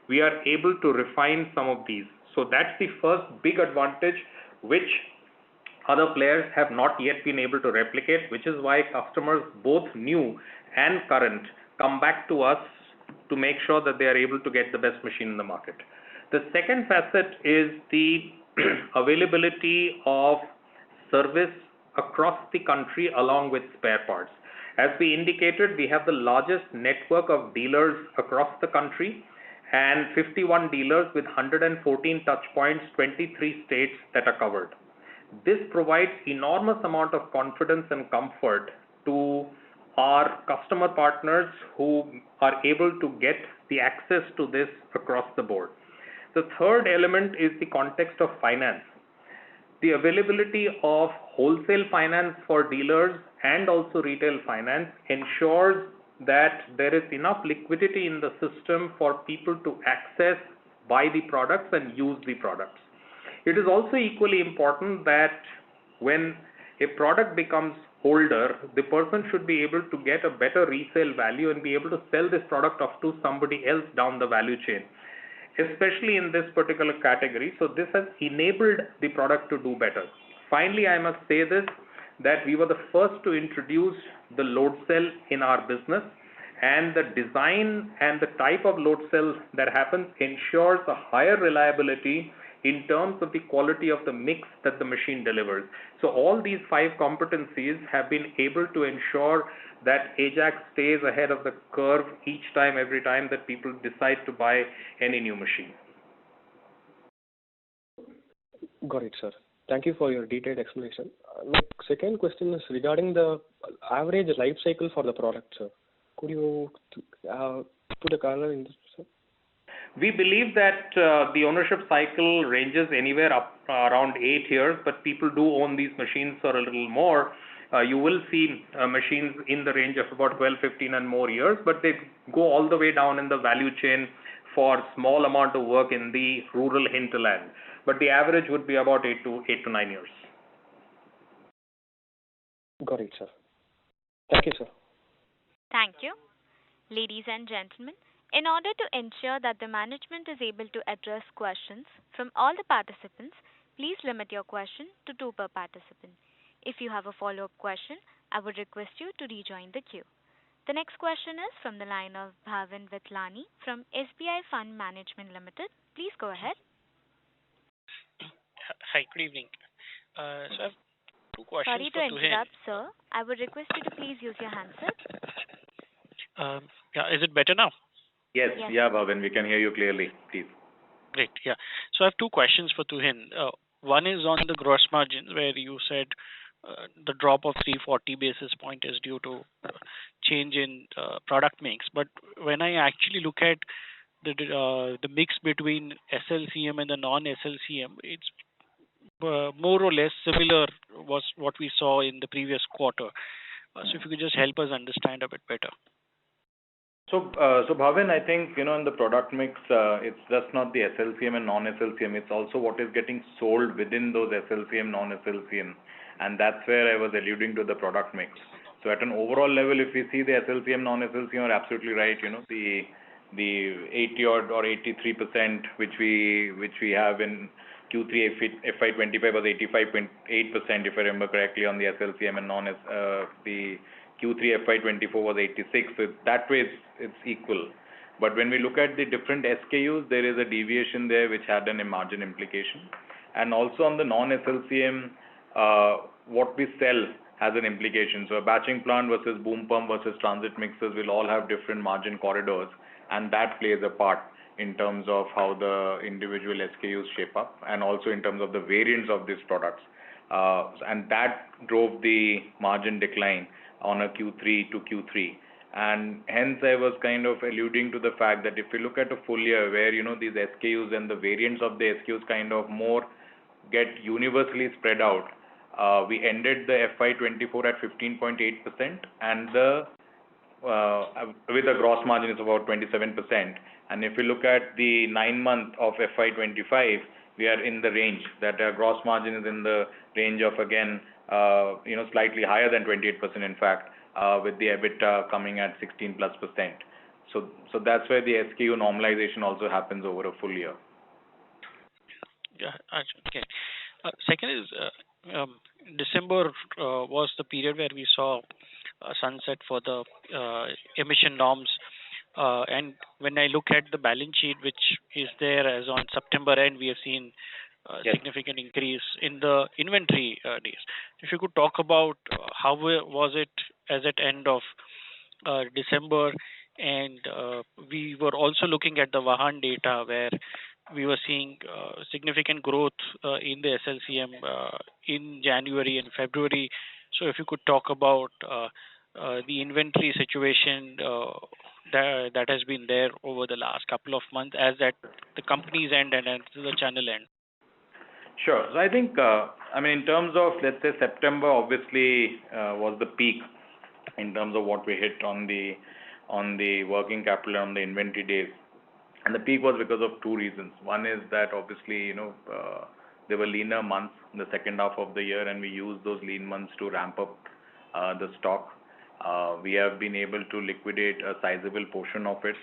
[SPEAKER 2] we are able to refine some of these. So that's the first big advantage which other players have not yet been able to replicate, which is why customers, both new and current, come back to us to make sure that they are able to get the best machine in the market. The second facet is the availability of service across the country along with spare parts. As we indicated, we have the largest network of dealers across the country and 51 dealers with 114 touch points, 23 states that are covered. This provides enormous amount of confidence and comfort to our customer partners who are able to get the access to this across the board. The third element is the context of finance. The availability of wholesale finance for dealers and also retail finance ensures that there is enough liquidity in the system for people to access, buy the products and use the products. It is also equally important that when a product becomes older, the person should be able to get a better resale value and be able to sell this product off to somebody else down the value chain, especially in this particular category. So this has enabled the product to do better. Finally, I must say this, that we were the first to introduce the load cell in our business, and the design and the type of load cell that happens ensures a higher reliability in terms of the quality of the mix that the machine delivers. So all these 5 competencies have been able to ensure that Ajax stays ahead of the curve every time that people decide to buy any new machine.
[SPEAKER 7] Got it, sir. Thank you for your detailed explanation. My second question is regarding the average life cycle for the product, sir. Could you put a color in this, sir?
[SPEAKER 2] We believe that the ownership cycle ranges anywhere up around 8 years, but people do own these machines for a little more. You will see machines in the range of about 12, 15 and more years, but they go all the way down in the value chain for small amount of work in the rural hinterland. But the average would be about 8 to 9 years.
[SPEAKER 7] Got it, sir. Thank you, sir.
[SPEAKER 1] Thank you. Ladies and gentlemen, in order to ensure that the management is able to address questions from all the participants, please limit your question to two per participant. If you have a follow-up question, I would request you to rejoin the queue. The next question is from the line of Bhavin Vitlani from SBI Fund Management Limited. Please go ahead.
[SPEAKER 8] Hi, good evening. So I have two questions
[SPEAKER 1] Sorry to interrupt, sir. I would request you to please use your handset.
[SPEAKER 8] Yeah, is it better now?
[SPEAKER 2] Yes. Yeah, Bhavin, we can hear you clearly. Please.
[SPEAKER 8] Great. Yeah. So I have two questions for Tuhin. One is on the gross margins, where you said the drop of 340 basis point is due to change in product mix. But when I actually look at the mix between SLCM and the non-SLCM, it's more or less similar was what we saw in the previous quarter. So if you could just help us understand a bit better.
[SPEAKER 3] So Bhavin, I think, in the product mix, it's just not the SLCM and non-SLCM, it's also what is getting sold within those SLCM, non-SLCM. And that's where I was alluding to the product mix. So at an overall level, if we see the SLCM, non-SLCM are absolutely right, the 80 odd or 83% which we have in Q3FY25 was 85.8% if I remember correctly on the SLCM, and the Q3FY24 was 86. So that way it's equal. But when we look at the different SKUs, there is a deviation there which had a margin implication. And also on the non-SLCM, what we sell has an implication. So a batching plant versus boom pump versus transit mixers will all have different margin corridors, and that plays a part in terms of how the individual SKUs shape up, and also in terms of the variants of these products. And that drove the margin decline on a Q3 to Q3. And hence I was kind of alluding to the fact that if you look at a full year where, these SKUs and the variants of the SKUs kind of more get universally spread out, we ended the FY24 at 15.8%, and with a gross margin is about 27%. And if you look at the 9 month of FY25, we are in the range that our gross margin is in the range of, again, slightly higher than 28% in fact, with the EBITDA coming at 16+%. So that's where the SKU normalization also happens over a full year.
[SPEAKER 8] Yeah, okay. Second is December was the period where we saw sunset for the emission norms. And when I look at the balance sheet, which is there as on September end, we have seen significant increase in the inventory days. If you could talk about how was it as at end of December, and we were also looking at the Vahan data where we were seeing significant growth in the SLCM in January and February. So if you could talk about the inventory situation that has been there over the last couple of months, as at the company's end and at the channel end.
[SPEAKER 3] Sure. So I think, in terms of, let's say, September obviously was the peak in terms of what we hit on the working capital, on the inventory days. And the peak was because of two reasons. One is that obviously, there were leaner months in the second half of the year, and we used those lean months to ramp up the stock. We have been able to liquidate a sizable portion of it.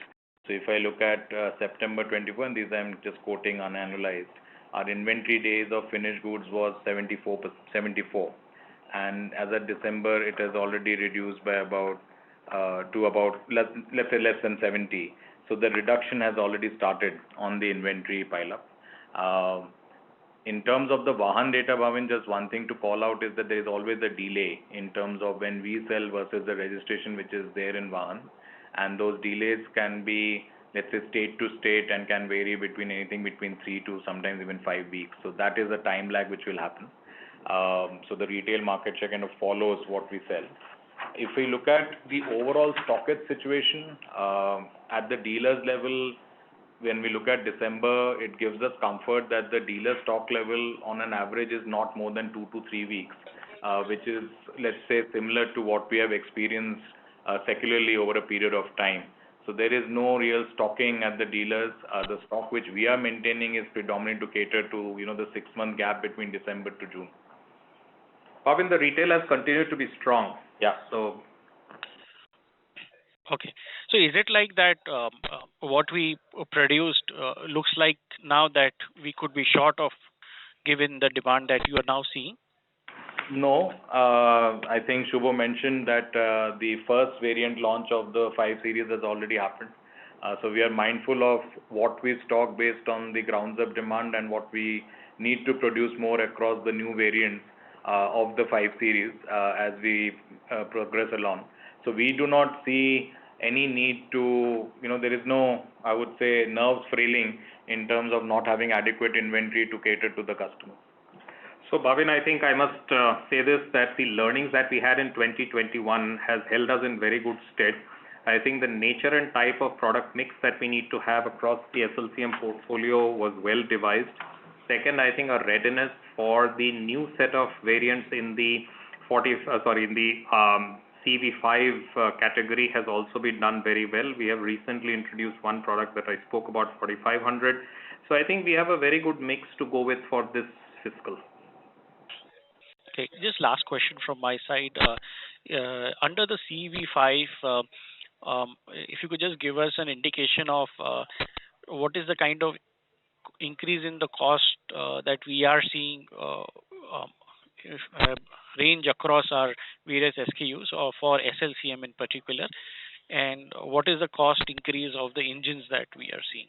[SPEAKER 3] So if I look at September 21, these I'm just quoting unannualized, our inventory days of finished goods was 74. And as of December, it has already reduced by about let's say less than 70. So the reduction has already started on the inventory pile-up. In terms of the Vahan data, Bhavin, just one thing to call out is that there is always a delay in terms of when we sell versus the registration which is there in Vahan. And those delays can be, let's say, state to state, and can vary between anything between 3 to sometimes even 5 weeks. So that is a time lag which will happen. So the retail market share kind of follows what we sell. If we look at the overall stockage situation, at the dealers level, when we look at December, it gives us comfort that the dealer stock level on an average is not more than 2 to 3 weeks, which is, let's say, similar to what we have experienced secularly over a period of time. So there is no real stocking at the dealers. The stock which we are maintaining is predominant to cater to, the 6-month gap between December to June.
[SPEAKER 2] Bhavin, the retail has continued to be strong.
[SPEAKER 3] Yeah.
[SPEAKER 2] So
[SPEAKER 8] Okay. So is it like that what we produced looks like now that we could be short of given the demand that you are now seeing?
[SPEAKER 3] No, I think Shubho mentioned that the first variant launch of the 5 Series has already happened. So we are mindful of what we stock based on the grounds up demand and what we need to produce more across the new variants of the 5 Series as we progress along. So we do not see any need to, there is no, I would say, nerves frailing in terms of not having adequate inventory to cater to the customer.
[SPEAKER 2] So Bhavin, I think I must say this, that the learnings that we had in 2021 has held us in very good stead. I think the nature and type of product mix that we need to have across the SLCM portfolio was well devised. Second, I think our readiness for the new set of variants in the CV5 category has also been done very well. We have recently introduced one product that I spoke about, 4500. So I think we have a very good mix to go with for this fiscal.
[SPEAKER 8] Okay, just last question from my side. Under the CV5, if you could just give us an indication of what is the kind of increase in the cost that we are seeing range across our various SKUs or for SLCM in particular, and what is the cost increase of the engines that we are seeing?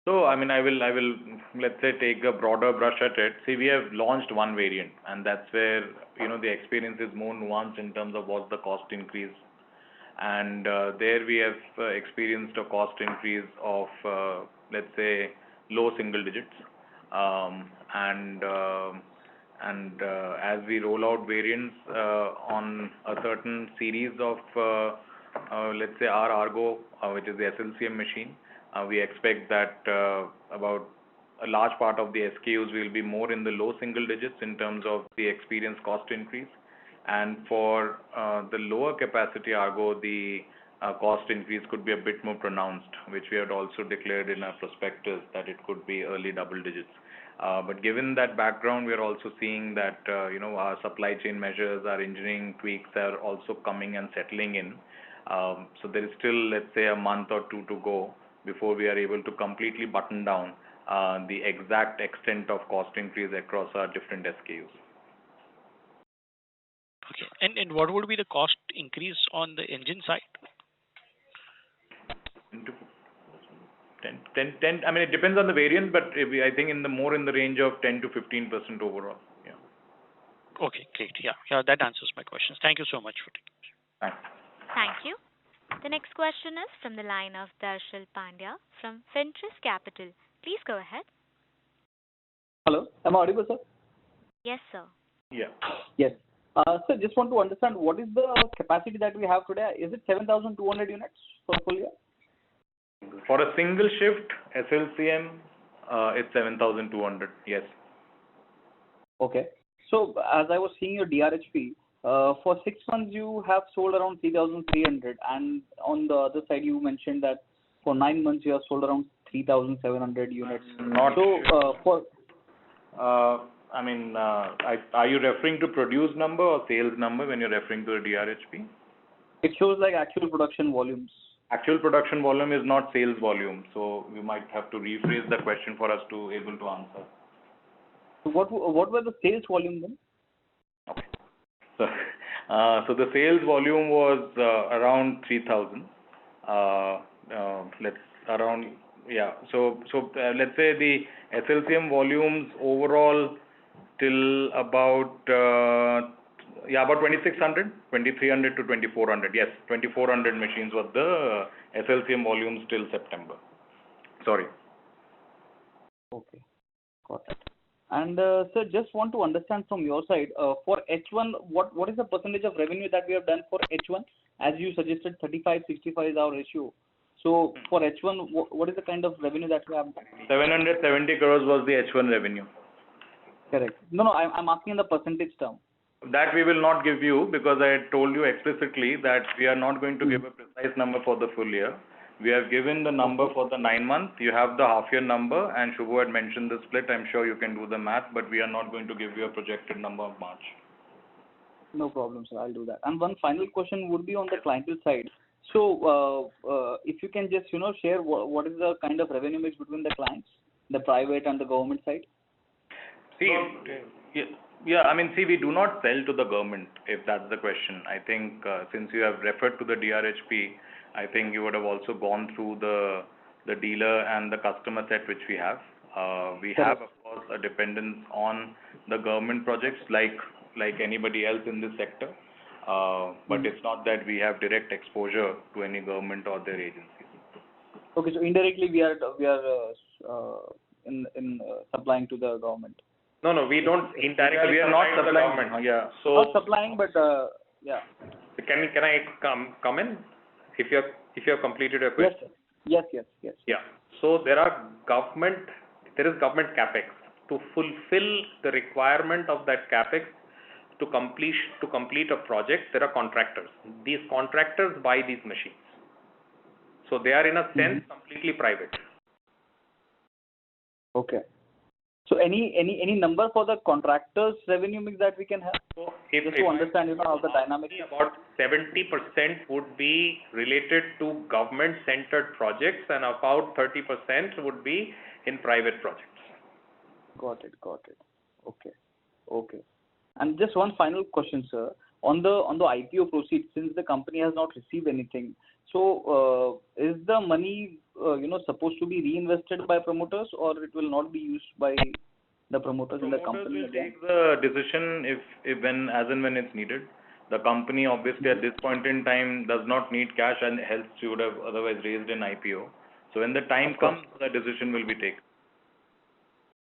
[SPEAKER 3] So, I will, let's say, take a broader brush at it. See, we have launched one variant, and that's where, the experience is more nuanced in terms of what's the cost increase. And there we have experienced a cost increase of, let's say, low single digits. As we roll out variants on a certain series of, let's say, our Argo, which is the SLCM machine, we expect that about a large part of the SKUs will be more in the low single digits in terms of the experience cost increase. And for the lower capacity Argo, the cost increase could be a bit more pronounced, which we had also declared in our prospectus that it could be early double digits. But given that background, we are also seeing that our supply chain measures, our engineering tweaks are also coming and settling in. So there is still, let's say, a month or two to go before we are able to completely button down the exact extent of cost increase across our different SKUs.
[SPEAKER 8] Okay, and what would be the cost increase on the engine side?
[SPEAKER 3] 10, I mean, it depends on the variant, but I think more in the range of 10 to 15% overall. Yeah.
[SPEAKER 8] Okay, great. Yeah, that answers my questions. Thank you so much for taking it.
[SPEAKER 3] Thanks.
[SPEAKER 1] Thank you. The next question is from the line of Darshil Pandya from Finterest Capital. Please go ahead.
[SPEAKER 9] Hello, am I audible, sir?
[SPEAKER 1] Yes, sir.
[SPEAKER 3] Yeah.
[SPEAKER 9] Yes. Sir, just want to understand what is the capacity that we have today? Is it 7,200 units for the full year?
[SPEAKER 3] For a single shift SLCM, it's 7,200. Yes.
[SPEAKER 9] Okay. So as I was seeing your DRHP, for 6 months you have sold around 3,300, and on the other side you mentioned that for 9 months you have sold around 3,700 units.
[SPEAKER 3] Are you referring to produce number or sales number when you're referring to the DRHP?
[SPEAKER 9] It shows like actual production volumes.
[SPEAKER 3] Actual production volume is not sales volume, so we might have to rephrase the question for us to able to answer.
[SPEAKER 9] So what were the sales volume then?
[SPEAKER 3] Okay. So the sales volume was around 3,000. Let's say the SLCM volumes overall till about 2,600, 2,300 to 2,400. Yes, 2,400 machines were the SLCM volumes till September. Sorry.
[SPEAKER 9] Okay, got it. And sir, just want to understand from your side, for H1, what is the percentage of revenue that we have done for H1? As you suggested, 35-65 is our ratio. So for H1, what is the kind of revenue that we have done?
[SPEAKER 3] 770 crores was the H1 revenue.
[SPEAKER 9] Correct. No, I'm asking in the percentage term.
[SPEAKER 3] That we will not give you, because I told you explicitly that we are not going to give a precise number for the full year. We have given the number for the 9 months. You have the half year number, and Shubho had mentioned the split. I'm sure you can do the math, but we are not going to give you a projected number of March.
[SPEAKER 9] No problem, sir. I'll do that. And one final question would be on the clientele side. So, if you can just, share what is the kind of revenue mix between the clients, the private and the government side?
[SPEAKER 3] See, see, we do not sell to the government, if that's the question. I think since you have referred to the DRHP, I think you would have also gone through the dealer and the customer set which we have. We have, of course, a dependence on the government projects like anybody else in this sector. But it's not that we have direct exposure to any government or their agencies.
[SPEAKER 9] Okay, so indirectly we are supplying to the government.
[SPEAKER 2] No, we don't indirectly.
[SPEAKER 3] We are not supplying. Yeah. So
[SPEAKER 9] not supplying, but yeah.
[SPEAKER 2] Can I come in? If you have completed your question.
[SPEAKER 9] Yes.
[SPEAKER 2] Yeah. So there is government capex to fulfill the requirement of that capex to complete a project. There are contractors. These contractors buy these machines. So they are in a sense completely private.
[SPEAKER 9] Okay. So any number for the contractors' revenue mix that we can have?
[SPEAKER 2] So
[SPEAKER 9] just to understand, how the dynamics.
[SPEAKER 2] About 70% would be related to government-centered projects, and about 30% would be in private projects.
[SPEAKER 9] Got it. Okay. And just one final question, sir. On the IPO proceeds, since the company has not received anything, so is the money supposed to be reinvested by promoters, or it will not be used by the promoters in the company?
[SPEAKER 3] Promoters will take the decision if as and when it's needed. The company obviously at this point in time does not need cash, and else you would have otherwise raised an IPO. So when the time comes, the decision will be taken.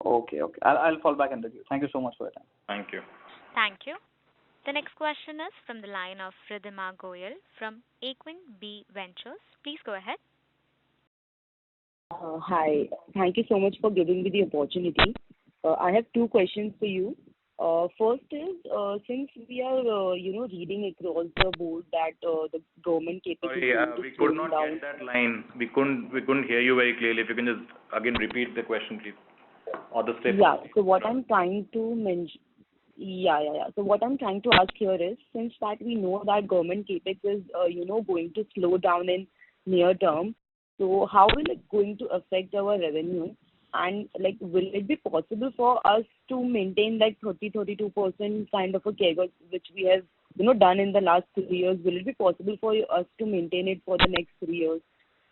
[SPEAKER 9] Okay. I'll fall back in the queue. Thank you so much for your time.
[SPEAKER 3] Thank you.
[SPEAKER 1] Thank you. The next question is from the line of Ridhima Goyal from Aequin B Ventures. Please go ahead.
[SPEAKER 10] Hi. Thank you so much for giving me the opportunity. I have two questions for you. First is, since we are, reading across the board that the government capability.
[SPEAKER 3] Sorry, we could not get that line. We couldn't hear you very clearly. If you can just again repeat the question, please, or the statement.
[SPEAKER 10] Yeah. So what I'm trying to mention. Yeah. So what I'm trying to ask here is, since that we know that government capex is, going to slow down in near term, so how will it going to affect our revenue? And will it be possible for us to maintain 32% kind of a CAGR, which we have, done in the last 3 years? Will it be possible for us to maintain it for the next 3 years?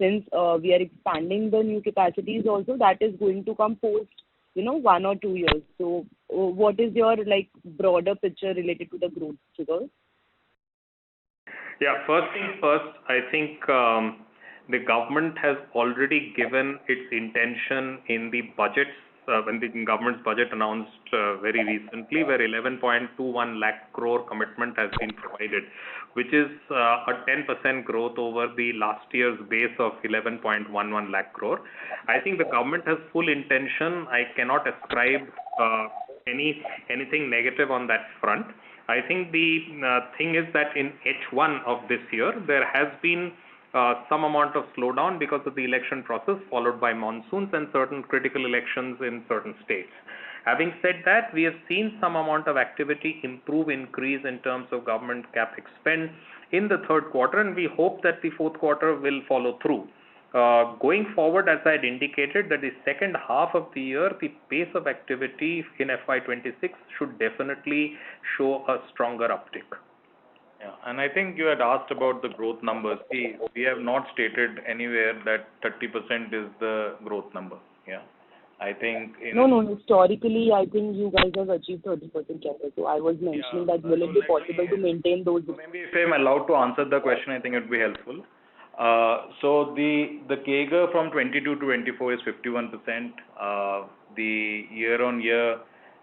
[SPEAKER 10] Since we are expanding the new capacities also, that is going to come post, 1 or 2 years. So what is your broader picture related to the growth figures?
[SPEAKER 2] Yeah, first thing first, I think the government has already given its intention in the budgets, when the government's budget announced very recently, where 11.21 lakh crore commitment has been provided, which is a 10% growth over the last year's base of 11.11 lakh crore. I think the government has full intention. I cannot ascribe anything negative on that front. I think the thing is that in H1 of this year, there has been some amount of slowdown because of the election process, followed by monsoons and certain critical elections in certain states. Having said that, we have seen some amount of activity increase in terms of government capex spend in the third quarter, and we hope that the fourth quarter will follow through. Going forward, as I had indicated, that the second half of the year, the pace of activity in FY26 should definitely show a stronger uptick.
[SPEAKER 3] Yeah, and I think you had asked about the growth numbers. See, we have not stated anywhere that 30% is the growth number. Yeah, I think.
[SPEAKER 10] No. Historically, I think you guys have achieved 30% CAPEX. So I was mentioning that will it be possible to maintain those?
[SPEAKER 3] Maybe if I'm allowed to answer the question, I think it would be helpful. So the CAGR from 22 to 24 is 51%. The year on year,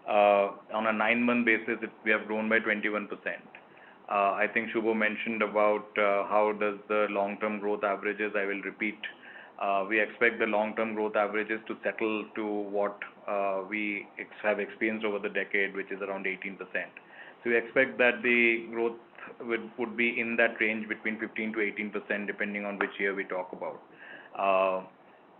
[SPEAKER 3] on a 9-month basis, we have grown by 21%. I think Shubho mentioned about how does the long-term growth averages. I will repeat. We expect the long-term growth averages to settle to what we have experienced over the decade, which is around 18%. So we expect that the growth would be in that range between 15 to 18%, depending on which year we talk about.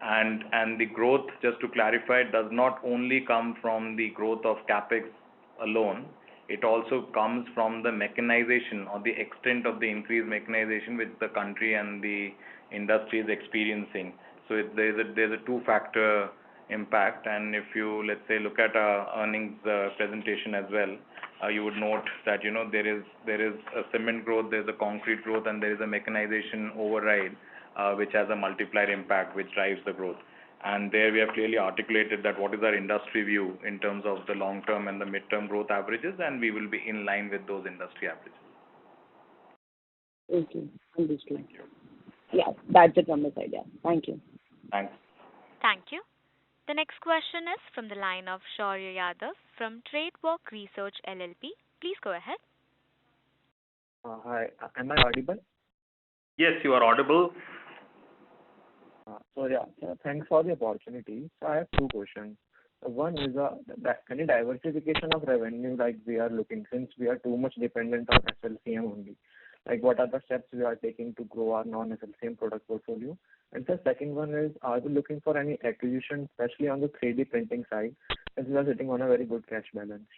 [SPEAKER 3] And the growth, just to clarify, does not only come from the growth of capex alone. It also comes from the mechanization or the extent of the increased mechanization which the country and the industry is experiencing. So there's a two-factor impact, and if you, let's say, look at our earnings presentation as well, you would note that there is a cement growth, there's a concrete growth, and there is a mechanization override which has a multiplier impact which drives the growth. And there we have clearly articulated that what is our industry view in terms of the long-term and the mid-term growth averages, and we will be in line with those industry averages.
[SPEAKER 10] Okay, understood. Yeah, that's it from my side. Yeah, thank you.
[SPEAKER 3] Thanks.
[SPEAKER 1] Thank you. The next question is from the line of Shaurya Yadav from TradeWalk Research LLP. Please go ahead.
[SPEAKER 11] Hi, am I audible?
[SPEAKER 2] Yes, you are audible.
[SPEAKER 11] Thanks for the opportunity. So I have two questions. One is any diversification of revenue like we are looking, since we are too much dependent on SLCM only. Like what are the steps we are taking to grow our non-SLCM product portfolio? And the second one is, are we looking for any acquisition, especially on the 3D printing side, since we are sitting on a very good cash balance?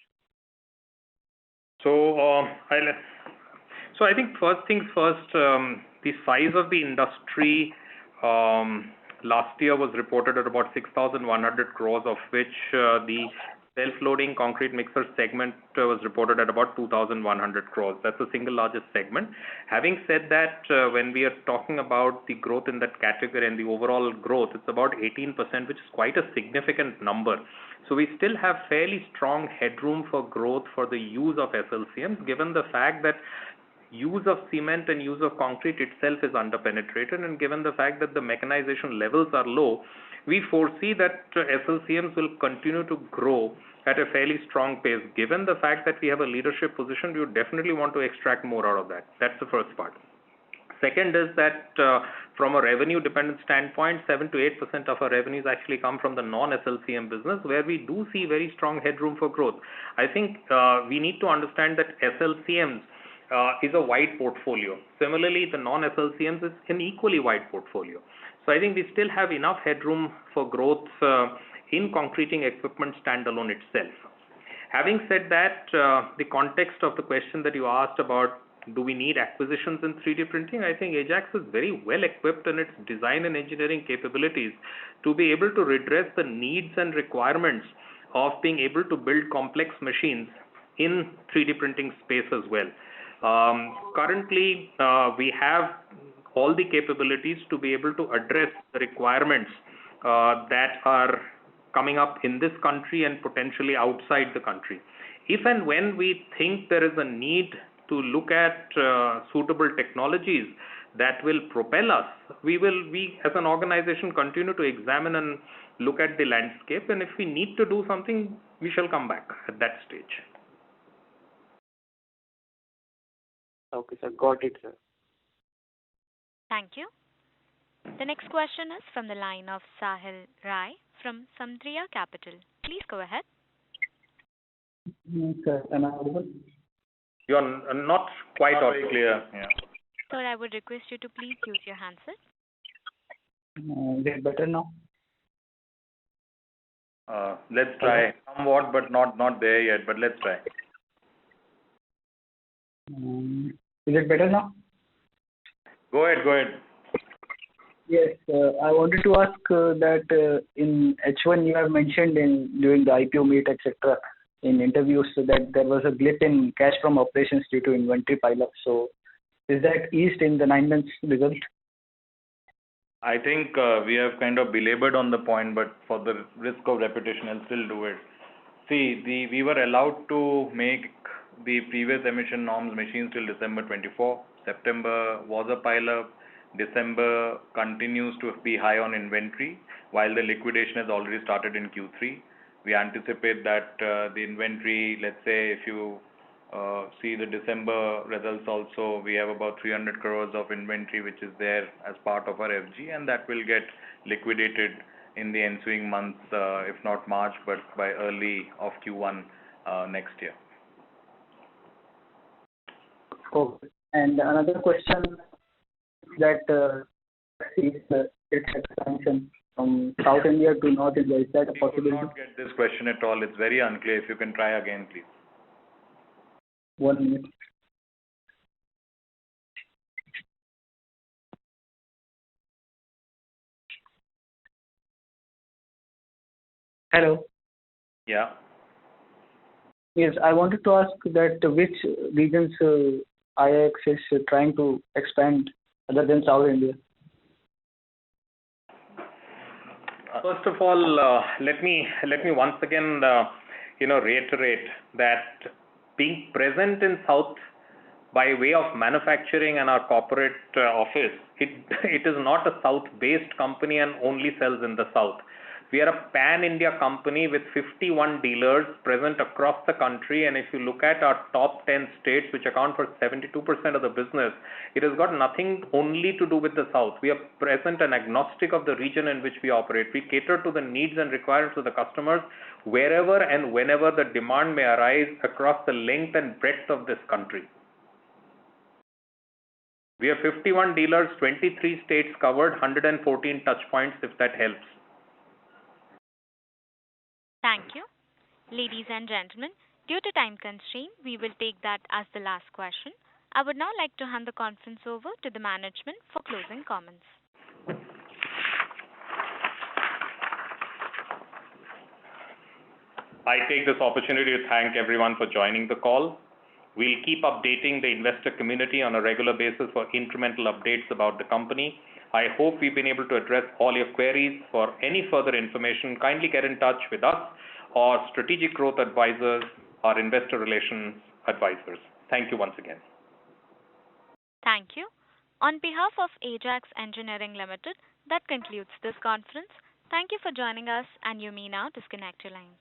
[SPEAKER 2] So I think first things first, the size of the industry last year was reported at about 6,100 crores, of which the self-loading concrete mixer segment was reported at about 2,100 crores. That's the single largest segment. Having said that, when we are talking about the growth in that category and the overall growth, it's about 18%, which is quite a significant number. So we still have fairly strong headroom for growth for the use of SLCMs, given the fact that use of cement and use of concrete itself is underpenetrated, and given the fact that the mechanization levels are low, we foresee that SLCMs will continue to grow at a fairly strong pace. Given the fact that we have a leadership position, we would definitely want to extract more out of that. That's the first part. Second is that from a revenue dependent standpoint, 7 to 8% of our revenues actually come from the non-SLCM business, where we do see very strong headroom for growth. I think we need to understand that SLCMs is a wide portfolio. Similarly, the non-SLCMs is an equally wide portfolio. So I think we still have enough headroom for growth in concreting equipment standalone itself. Having said that, the context of the question that you asked about, do we need acquisitions in 3D printing? I think Ajax is very well equipped in its design and engineering capabilities to be able to redress the needs and requirements of being able to build complex machines in 3D printing space as well. Currently, we have all the capabilities to be able to address the requirements that are coming up in this country and potentially outside the country. If and when we think there is a need to look at suitable technologies that will propel us, we as an organization continue to examine and look at the landscape, and if we need to do something, we shall come back at that stage.
[SPEAKER 11] Okay, sir. Got it, sir.
[SPEAKER 1] Thank you. The next question is from the line of Sahil Rai from Samdriya Capital. Please go ahead.
[SPEAKER 12] Sir, am I audible?
[SPEAKER 2] You are not quite audible. Clear. Yeah.
[SPEAKER 1] Sir, I would request you to please use your handset.
[SPEAKER 12] Is it better now?
[SPEAKER 3] Let's try. Somewhat, but not there yet, but let's try.
[SPEAKER 12] Is it better now?
[SPEAKER 3] Go ahead.
[SPEAKER 12] Yes, I wanted to ask that in H1 you have mentioned during the IPO meet, etc., in interviews that there was a glitch in cash from operations due to inventory pile-up. So is that eased in the 9 months result?
[SPEAKER 3] I think we have kind of belabored on the point, but for the risk of repetition, I'll still do it. See, we were allowed to make the previous emission norms machines till December 24. September was a pile-up. December continues to be high on inventory, while the liquidation has already started in Q3. We anticipate that the inventory, let's say if you see the December results also, we have about 300 crores of inventory which is there as part of our FG, and that will get liquidated in the ensuing months, if not March, but by early of Q1 next year.
[SPEAKER 12] Okay. And another question that is its expansion from South India to North India. Is that a
[SPEAKER 3] We could
[SPEAKER 12] possibility?
[SPEAKER 3] not get this question at all. It's very unclear. If you can try again, please.
[SPEAKER 12] 1 minute. Hello.
[SPEAKER 3] Yeah.
[SPEAKER 12] Yes, I wanted to ask that which regions Ajax is trying to expand other than South India?
[SPEAKER 2] First of all, let me once again, reiterate that being present in South by way of manufacturing and our corporate office, it is not a South-based company and only sells in the South. We are a pan-India company with 51 dealers present across the country, and if you look at our top 10 states, which account for 72% of the business, it has got nothing only to do with the South. We are present and agnostic of the region in which we operate. We cater to the needs and requirements of the customers wherever and whenever the demand may arise across the length and breadth of this country. We have 51 dealers, 23 states covered, 114 touch points, if that helps.
[SPEAKER 1] Thank you. Ladies and gentlemen, due to time constraint, we will take that as the last question. I would now like to hand the conference over to the management for closing comments.
[SPEAKER 2] I take this opportunity to thank everyone for joining the call. We'll keep updating the investor community on a regular basis for incremental updates about the company. I hope we've been able to address all your queries. For any further information, kindly get in touch with us or Strategic Growth Advisors or Investor Relations Advisors. Thank you once again.
[SPEAKER 1] Thank you. On behalf of Ajax Engineering Limited, that concludes this conference. Thank you for joining us, and you may now disconnect your lines.